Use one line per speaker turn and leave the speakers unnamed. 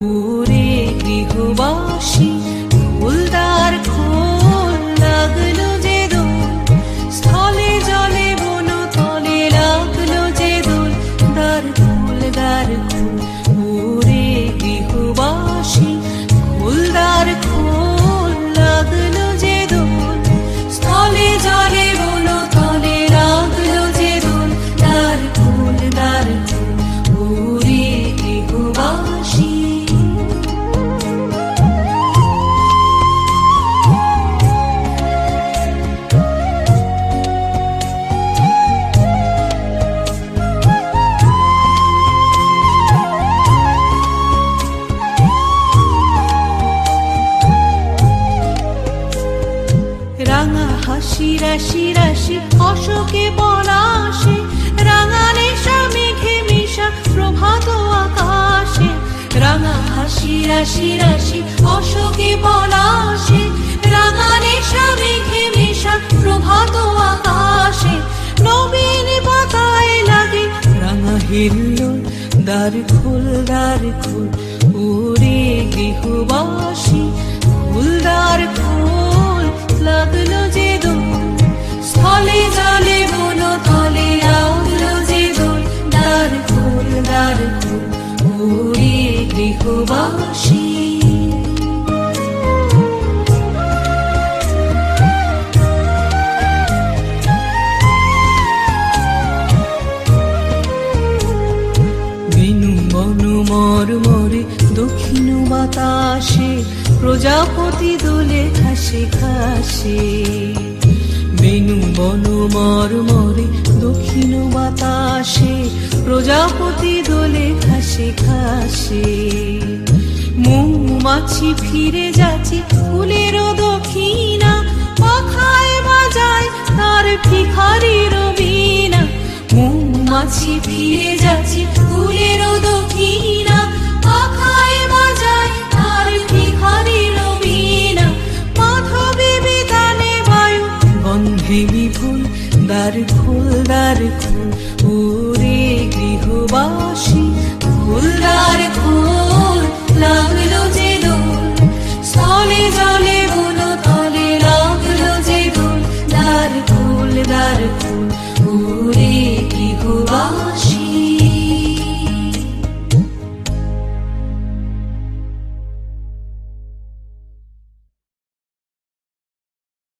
ওরে গৃহবাসী ফুলদার খোল লাগলো যে দোল, স্থলে জলে বন তলে লাগলো যে দোল, দ্বার খোল দ্বার খোল। ওরে গৃহবাসী ফুলদার খোল লাগলো যে দোল, স্থলে জলে বন তলে লাগলো যে দোল, দ্বার খোল দ্বার খোল। ওরে গৃহবাসী রাঙা হাসি রাশি রাশি অশোকে পলাশে, রাঙা নেশা মেঘে মিশা প্রভাত আকাশে। রাঙা হাসি রাশি রাশি অশোকে পলাশে, রাঙা নেশা মেঘে মিশা প্রভাত আকাশে। নবীন পাতায় লাগে রাঙা হিল্লোল, দ্বার খোল দ্বার খোল। ওরে গৃহবাসী ফুলদার খোল লাগলো যে দোল, স্থলে জলে বন তলে লাগলো যে দোল, দ্বার খোল দ্বার খোল। ওরে গৃহবাসী বেনু বন মরমরে দক্ষিণ বাতাসে, প্রজাপতি দোলে ঘাসে ঘাসে। বেনু বন মরমরে দক্ষিণ বাতাসে, প্রজাপতি দোলে ঘাসে ঘাসে। মৌমাছি ফিরে যাচ্ছে ফুলের দক্ষিণা, পাখায় বাজায় তার ভিখারির বীণা। মৌমাছি ফিরে যাচ্ছে